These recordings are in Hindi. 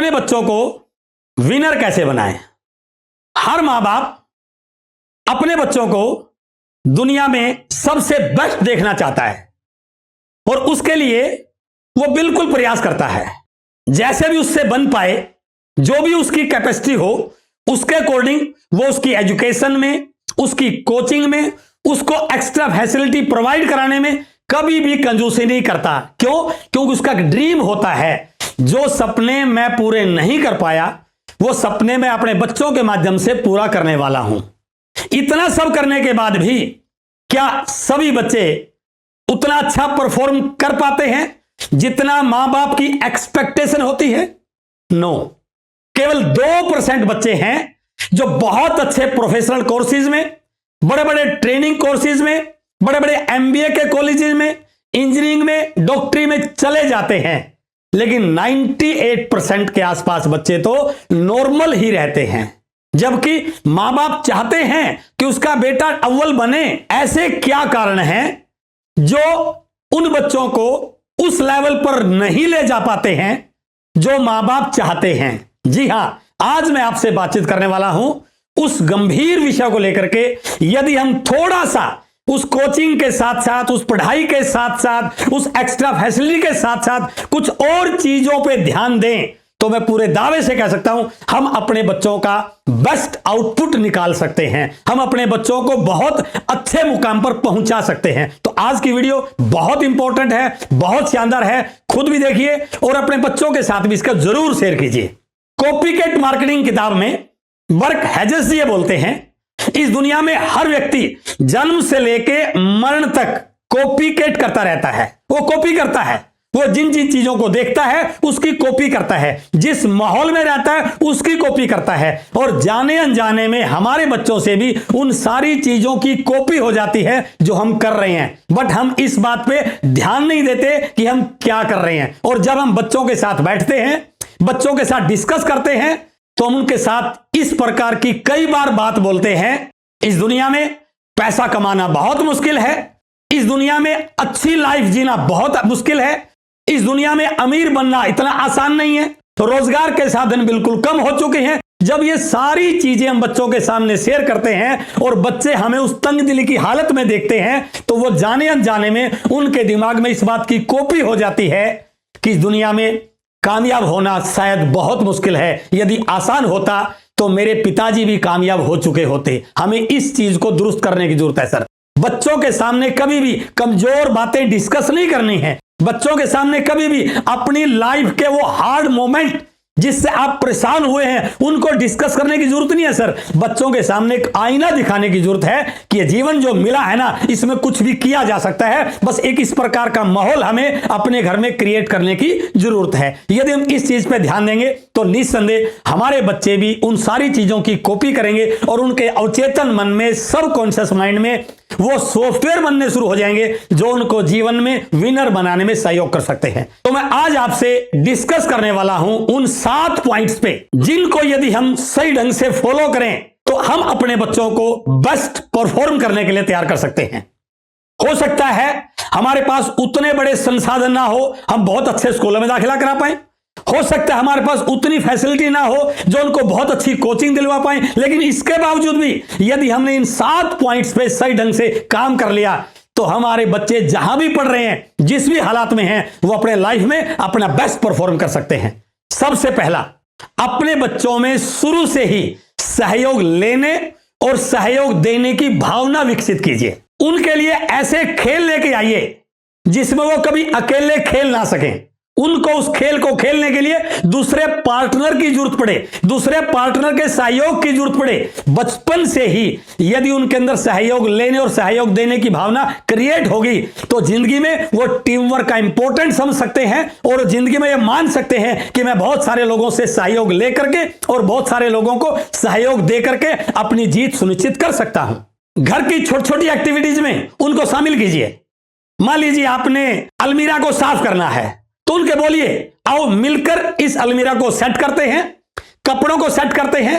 अपने बच्चों को विनर कैसे बनाएं। हर मां बाप अपने बच्चों को दुनिया में सबसे बेस्ट देखना चाहता है और उसके लिए वो बिल्कुल प्रयास करता है, जैसे भी उससे बन पाए, जो भी उसकी कैपेसिटी हो उसके अकॉर्डिंग वो उसकी एजुकेशन में, उसकी कोचिंग में, उसको एक्स्ट्रा फैसिलिटी प्रोवाइड कराने में कभी भी कंजूसी नहीं करता। क्यों? क्योंकि उसका ड्रीम होता है, जो सपने मैं पूरे नहीं कर पाया वो सपने मैं अपने बच्चों के माध्यम से पूरा करने वाला हूं। इतना सब करने के बाद भी क्या सभी बच्चे उतना अच्छा परफॉर्म कर पाते हैं जितना मां बाप की एक्सपेक्टेशन होती है? नो। केवल 2% बच्चे हैं जो बहुत अच्छे प्रोफेशनल कोर्सेज में, बड़े बड़े ट्रेनिंग कोर्सेज में, बड़े बड़े एमबीए के कॉलेजेस में, इंजीनियरिंग में, डॉक्टरी में चले जाते हैं, लेकिन 98% के आसपास बच्चे तो नॉर्मल ही रहते हैं। जबकि मां बाप चाहते हैं कि उसका बेटा अव्वल बने। ऐसे क्या कारण हैं जो उन बच्चों को उस लेवल पर नहीं ले जा पाते हैं जो मां बाप चाहते हैं? जी हां, आज मैं आपसे बातचीत करने वाला हूं उस गंभीर विषय को लेकर के। यदि हम थोड़ा सा उस कोचिंग के साथ साथ, उस पढ़ाई के साथ साथ, उस एक्स्ट्रा फैसिलिटी के साथ साथ कुछ और चीजों पे ध्यान दें तो मैं पूरे दावे से कह सकता हूं हम अपने बच्चों का बेस्ट आउटपुट निकाल सकते हैं, हम अपने बच्चों को बहुत अच्छे मुकाम पर पहुंचा सकते हैं। तो आज की वीडियो बहुत इंपॉर्टेंट है, बहुत शानदार है, खुद भी देखिए और अपने बच्चों के साथ भी इसका जरूर शेयर कीजिए। कॉपीकैट मार्केटिंग किताब में बर्क हेजेस जी बोलते हैं, इस दुनिया में हर व्यक्ति जन्म से लेके मरण तक कॉपीकैट करता रहता है। वो कॉपी करता है, वो जिन जिन चीजों को देखता है उसकी कॉपी करता है, जिस माहौल में रहता है उसकी कॉपी करता है, और जाने अनजाने में हमारे बच्चों से भी उन सारी चीजों की कॉपी हो जाती है जो हम कर रहे हैं। बट हम इस बात पे ध्यान नहीं देते कि हम क्या कर रहे हैं। और जब हम बच्चों के साथ बैठते हैं, बच्चों के साथ डिस्कस करते हैं, तो हम उनके साथ इस प्रकार की कई बार बात बोलते हैं, इस दुनिया में पैसा कमाना बहुत मुश्किल है, इस दुनिया में अच्छी लाइफ जीना बहुत मुश्किल है, इस दुनिया में अमीर बनना इतना आसान नहीं है, तो रोजगार के साधन बिल्कुल कम हो चुके हैं। जब ये सारी चीजें हम बच्चों के सामने शेयर करते हैं और बच्चे हमें उस तंग दिली की हालत में देखते हैं, तो वो जाने अनजाने में उनके दिमाग में इस बात की कॉपी हो जाती है कि इस दुनिया में कामयाब होना शायद बहुत मुश्किल है। यदि आसान होता तो मेरे पिताजी भी कामयाब हो चुके होते। हमें इस चीज को दुरुस्त करने की जरूरत है सर। बच्चों के सामने कभी भी कमजोर बातें डिस्कस नहीं करनी है। बच्चों के सामने कभी भी अपनी लाइफ के वो हार्ड मोमेंट जिससे आप परेशान हुए हैं उनको डिस्कस करने की जरूरत नहीं है सर। बच्चों के सामने एक आईना दिखाने की जरूरत है कि ये जीवन जो मिला है ना, इसमें कुछ भी किया जा सकता है। बस एक इस प्रकार का माहौल हमें अपने घर में क्रिएट करने की जरूरत है। यदि हम इस चीज पे ध्यान देंगे तो निस्संदेह हमारे बच्चे भी उन सारी चीजों की कॉपी करेंगे और उनके अवचेतन मन में, सबकॉन्शियस माइंड में वो सॉफ्टवेयर बनने शुरू हो जाएंगे जो उनको जीवन में विनर बनाने में सहयोग कर सकते हैं। तो मैं आज आपसे डिस्कस करने वाला हूं उन 7 पॉइंट्स पे जिनको यदि हम सही ढंग से फॉलो करें तो हम अपने बच्चों को बेस्ट परफॉर्म करने के लिए तैयार कर सकते हैं। हो सकता है हमारे पास उतने बड़े संसाधन ना हो, हम बहुत अच्छे स्कूलों में दाखिला करा पाए, हो सकता है हमारे पास उतनी फैसिलिटी ना हो जो उनको बहुत अच्छी कोचिंग दिलवा पाए, लेकिन इसके बावजूद भी यदि हमने इन 7 पॉइंट्स पे सही ढंग से काम कर लिया तो हमारे बच्चे जहां भी पढ़ रहे हैं, जिस भी हालात में हैं, वो अपने लाइफ में अपना बेस्ट परफॉर्म कर सकते हैं। सबसे पहला, अपने बच्चों में शुरू से ही सहयोग लेने और सहयोग देने की भावना विकसित कीजिए। उनके लिए ऐसे खेल लेके आइए जिसमें वो कभी अकेले खेल ना सकें। उनको उस खेल को खेलने के लिए दूसरे पार्टनर की जरूरत पड़े, दूसरे पार्टनर के सहयोग की जरूरत पड़े। बचपन से ही यदि उनके अंदर सहयोग लेने और सहयोग देने की भावना क्रिएट होगी तो जिंदगी में वो टीम वर्क का इंपॉर्टेंट समझ सकते हैं और जिंदगी में ये मान सकते हैं कि मैं बहुत सारे लोगों से सहयोग लेकर के और बहुत सारे लोगों को सहयोग दे करके अपनी जीत सुनिश्चित कर सकता हूं। घर की छोटी छोटी एक्टिविटीज में उनको शामिल कीजिए। मान लीजिए आपने अलमीरा को साफ करना है तो उनके बोलिए, आओ मिलकर इस अलमीरा को सेट करते हैं, कपड़ों को सेट करते हैं।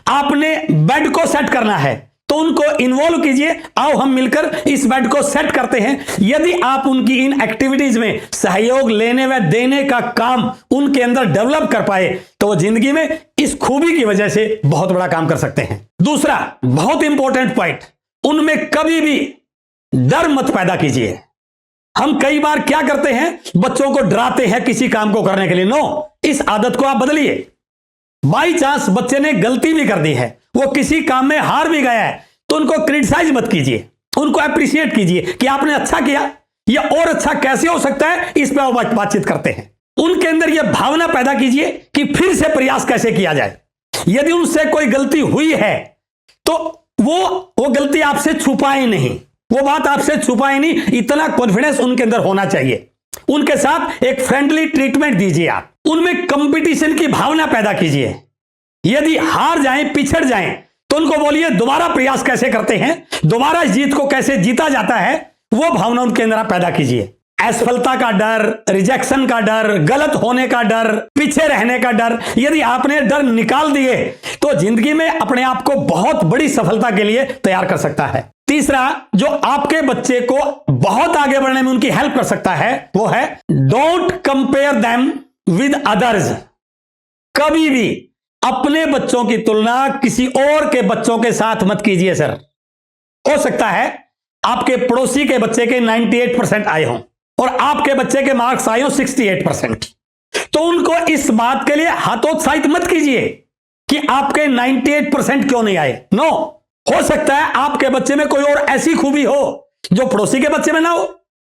आपने बेड को सेट करना है तो उनको इन्वॉल्व कीजिए, आओ हम मिलकर इस बेड को सेट करते हैं। यदि आप उनकी इन एक्टिविटीज में सहयोग लेने व देने का काम उनके अंदर डेवलप कर पाए तो वो जिंदगी में इस खूबी की वजह से बहुत बड़ा काम कर सकते हैं। दूसरा बहुत इंपॉर्टेंट पॉइंट, उनमें कभी भी डर मत पैदा कीजिए। हम कई बार क्या करते हैं, बच्चों को डराते हैं किसी काम को करने के लिए। नो, इस आदत को आप बदलिए। बाई चांस बच्चे ने गलती भी कर दी है, वो किसी काम में हार भी गया है, तो उनको क्रिटिसाइज मत कीजिए, उनको अप्रिशिएट कीजिए कि आपने अच्छा किया, या और अच्छा कैसे हो सकता है, इस पर वो बातचीत करते हैं। उनके अंदर यह भावना पैदा कीजिए कि फिर से प्रयास कैसे किया जाए। यदि उनसे कोई गलती हुई है तो वो गलती आपसे छुपाए नहीं, वो बात आपसे छुपाए नहीं, इतना कॉन्फिडेंस उनके अंदर होना चाहिए। उनके साथ एक फ्रेंडली ट्रीटमेंट दीजिए, आप उनमें कंपटीशन की भावना पैदा कीजिए। यदि हार जाएं, पिछड़ जाएं, तो उनको बोलिए दोबारा प्रयास कैसे करते हैं, दोबारा इस जीत को कैसे जीता जाता है, वो भावना उनके अंदर आप पैदा कीजिए। असफलता का डर, रिजेक्शन का डर, गलत होने का डर, पीछे रहने का डर, यदि आपने डर निकाल दिए तो जिंदगी में अपने आप को बहुत बड़ी सफलता के लिए तैयार कर सकता है। तीसरा जो आपके बच्चे को बहुत आगे बढ़ने में उनकी हेल्प कर सकता है वो है don't compare them with others. कभी भी अपने बच्चों की तुलना किसी और के बच्चों के साथ मत कीजिए। सर, हो सकता है आपके पड़ोसी के बच्चे के 98% आए हों और आपके बच्चे के मार्क्स आए हो 68%, तो उनको इस बात के लिए हतोत्साहित मत कीजिए कि आपके 98% क्यों नहीं आए। नो, हो सकता है आपके बच्चे में कोई और ऐसी खूबी हो जो पड़ोसी के बच्चे में ना हो।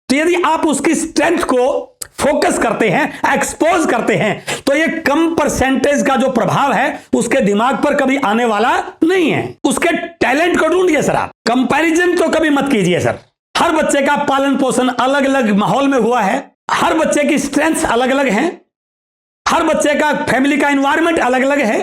तो यदि आप उसकी स्ट्रेंथ को फोकस करते हैं, एक्सपोज करते हैं, तो ये कम परसेंटेज का जो प्रभाव है उसके दिमाग पर कभी आने वाला नहीं है। उसके टैलेंट को ढूंढिए सर, आप कंपैरिजन तो कभी मत कीजिए। सर, हर बच्चे का पालन पोषण अलग अलग माहौल में हुआ है, हर बच्चे की स्ट्रेंथ्स अलग अलग हैं, हर बच्चे का फैमिली का एनवायरनमेंट अलग अलग है।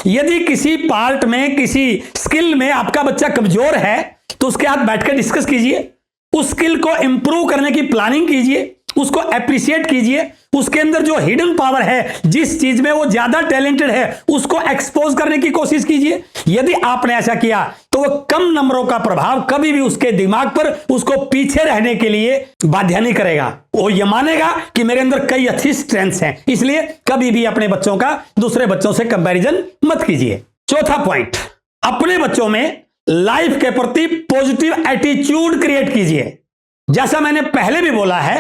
यदि किसी पार्ट में, किसी स्किल में आपका बच्चा कमजोर है तो उसके साथ बैठकर डिस्कस कीजिए, उस स्किल को इंप्रूव करने की प्लानिंग कीजिए, उसको अप्रिशिएट कीजिए, उसके अंदर जो हिडन पावर है, जिस चीज में वो ज्यादा टैलेंटेड है, उसको एक्सपोज करने की कोशिश कीजिए। यदि आपने ऐसा किया तो वो कम नंबरों का प्रभाव कभी भी उसके दिमाग पर उसको पीछे रहने के लिए बाध्य नहीं करेगा। वो ये मानेगा कि मेरे अंदर कई अच्छी स्ट्रेंथ्स हैं। इसलिए कभी भी अपने बच्चों का दूसरे बच्चों से कंपैरिजन मत कीजिए। चौथा पॉइंट, अपने बच्चों में लाइफ के प्रति पॉजिटिव एटीट्यूड क्रिएट कीजिए। जैसा मैंने पहले भी बोला है,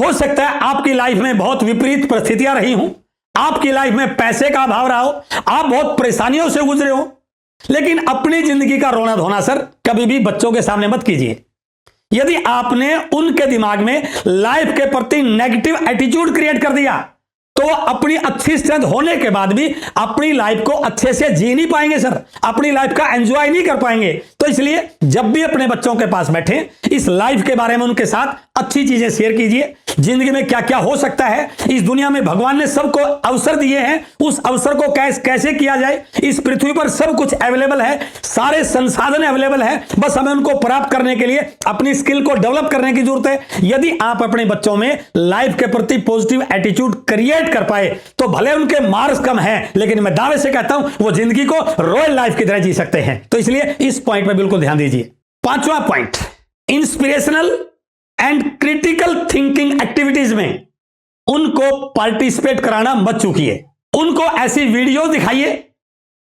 हो सकता है आपकी लाइफ में बहुत विपरीत परिस्थितियां रही हों, आपकी लाइफ में पैसे का अभाव रहा हो, आप बहुत परेशानियों से गुजरे हो, लेकिन अपनी जिंदगी का रोना धोना सर कभी भी बच्चों के सामने मत कीजिए। यदि आपने उनके दिमाग में लाइफ के प्रति नेगेटिव एटीट्यूड क्रिएट कर दिया तो अपनी अच्छी स्ट्रेंथ होने के बाद भी अपनी लाइफ को अच्छे से जी नहीं पाएंगे सर, अपनी लाइफ का एंजॉय नहीं कर पाएंगे। तो इसलिए जब भी अपने बच्चों के पास बैठे, इस लाइफ के बारे में उनके साथ अच्छी चीजें शेयर कीजिए। जिंदगी में क्या क्या हो सकता है, इस दुनिया में भगवान ने सबको अवसर दिए हैं, उस अवसर को कैसे किया जाए। इस पृथ्वी पर सब कुछ अवेलेबल है, सारे संसाधन अवेलेबल है, बस हमें उनको प्राप्त करने के लिए अपनी स्किल को डेवलप करने की जरूरत है। यदि आप अपने बच्चों में लाइफ के प्रति पॉजिटिव एटीट्यूड क्रिएट कर पाए तो भले उनके मार्क्स कम हैं, लेकिन मैं दावे से कहता हूं वो जिंदगी को रॉयल लाइफ की तरह जी सकते हैं। तो इसलिए इस पॉइंट पर बिल्कुल ध्यान दीजिए। पांचवा point, inspirational and critical thinking activities में उनको पार्टिसिपेट कराना मत चूकिए। उनको ऐसी वीडियो दिखाइए,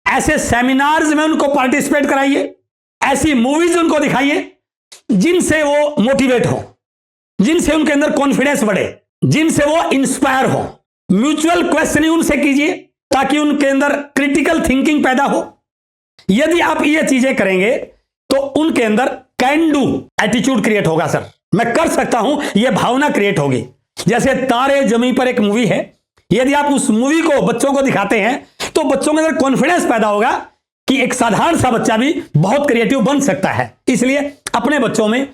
ऐसे सेमिनार्स में उनको पार्टिसिपेट कराइए, ऐसी मूवीज उनको दिखाइए जिनसे वो मोटिवेट हो, जिनसे उनके अंदर कॉन्फिडेंस बढ़े, जिनसे वो इंस्पायर हो। म्यूचुअल क्वेश्चनिंग उनसे कीजिए ताकि उनके अंदर क्रिटिकल थिंकिंग पैदा हो। यदि आप ये चीजें करेंगे तो उनके अंदर कैन डू एटीट्यूड क्रिएट होगा। सर, मैं कर सकता हूं, यह भावना क्रिएट होगी। जैसे तारे जमीन पर एक मूवी है, यदि आप उस मूवी को बच्चों को दिखाते हैं तो बच्चों के अंदर कॉन्फिडेंस पैदा होगा कि एक साधारण सा बच्चा भी बहुत क्रिएटिव बन सकता है। इसलिए अपने बच्चों में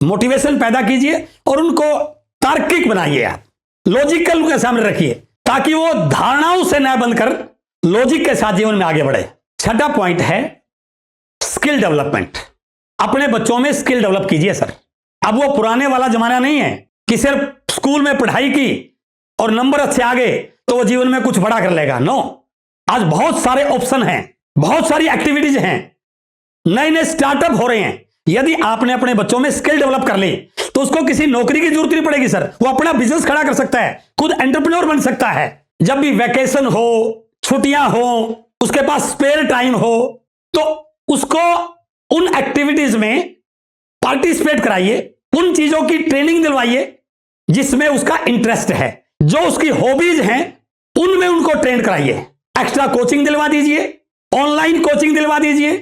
मोटिवेशन पैदा कीजिए और उनको तार्किक बनाइए, आप लॉजिकल उनके सामने रखिए ताकि वो धारणाओं से न बनकर लॉजिक के साथ जीवन में आगे बढ़े। छठा पॉइंट है स्किल डेवलपमेंट। अपने बच्चों में स्किल डेवलप कीजिए सर। अब वो पुराने वाला जमाना नहीं है कि सिर्फ स्कूल में पढ़ाई की और नंबर अच्छे आ गए तो वो जीवन में कुछ बड़ा कर लेगा। नो, आज बहुत सारे ऑप्शन हैं, बहुत सारी एक्टिविटीज हैं नए नए स्टार्टअप हो रहे हैं। यदि आपने अपने बच्चों में स्किल डेवलप कर ली तो उसको किसी नौकरी की जरूरत नहीं पड़ेगी सर, वो अपना बिजनेस खड़ा कर सकता है, खुद एंटरप्रेन्योर बन सकता है। जब भी वैकेशन हो, छुट्टियां हो, उसके पास स्पेयर टाइम हो, तो उसको उन एक्टिविटीज में पार्टिसिपेट कराइए, उन चीजों की ट्रेनिंग दिलवाइए जिसमें उसका इंटरेस्ट है, जो उसकी हॉबीज हैं उनमें उनको ट्रेन कराइए। एक्स्ट्रा कोचिंग दिलवा दीजिए, ऑनलाइन कोचिंग दिलवा दीजिए,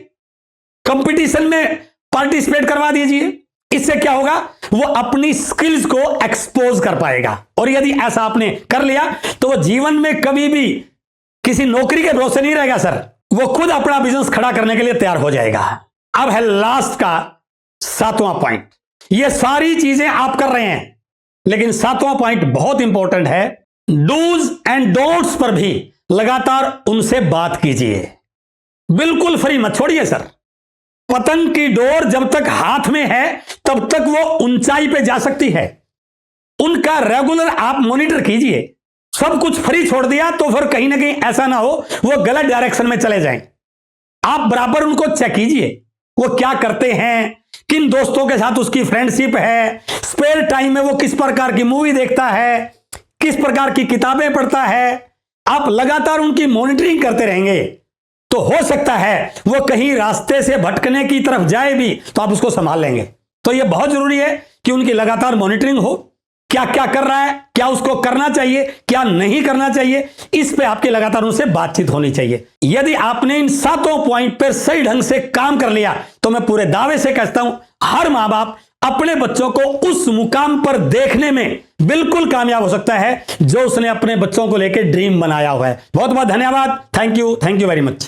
कंपटीशन में पार्टिसिपेट करवा दीजिए। इससे क्या होगा, वो अपनी स्किल्स को एक्सपोज कर पाएगा। और यदि ऐसा आपने कर लिया तो वो जीवन में कभी भी किसी नौकरी के भरोसे नहीं रहेगा सर, वो खुद अपना बिजनेस खड़ा करने के लिए तैयार हो जाएगा। अब है लास्ट का 7वां पॉइंट। ये सारी चीजें आप कर रहे हैं, लेकिन 7वां पॉइंट बहुत इंपॉर्टेंट है। डूज एंड डोंट्स पर भी लगातार उनसे बात कीजिए, बिल्कुल फ्री मत छोड़िए सर। पतंग की डोर जब तक हाथ में है तब तक वो ऊंचाई पे जा सकती है, उनका रेगुलर आप मॉनिटर कीजिए। सब कुछ फ्री छोड़ दिया तो फिर कहीं ना कहीं ऐसा ना हो वो गलत डायरेक्शन में चले जाएं। आप बराबर उनको चेक कीजिए, वो क्या करते हैं, किन दोस्तों के साथ उसकी फ्रेंडशिप है, स्पेयर टाइम में वो किस प्रकार की मूवी देखता है, किस प्रकार की किताबें पढ़ता है। आप लगातार उनकी मॉनिटरिंग करते रहेंगे तो हो सकता है वो कहीं रास्ते से भटकने की तरफ जाए भी तो आप उसको संभाल लेंगे। तो यह बहुत जरूरी है कि उनकी लगातार मॉनिटरिंग हो, क्या क्या कर रहा है, क्या उसको करना चाहिए, क्या नहीं करना चाहिए, इस पे आपकी लगातार उनसे बातचीत होनी चाहिए। यदि आपने इन 7 पॉइंट पर सही ढंग से काम कर लिया तो मैं पूरे दावे से कहता हूं हर मां बाप अपने बच्चों को उस मुकाम पर देखने में बिल्कुल कामयाब हो सकता है जो उसने अपने बच्चों को लेकर ड्रीम बनाया हुआ है। बहुत बहुत धन्यवाद। Thank you very much.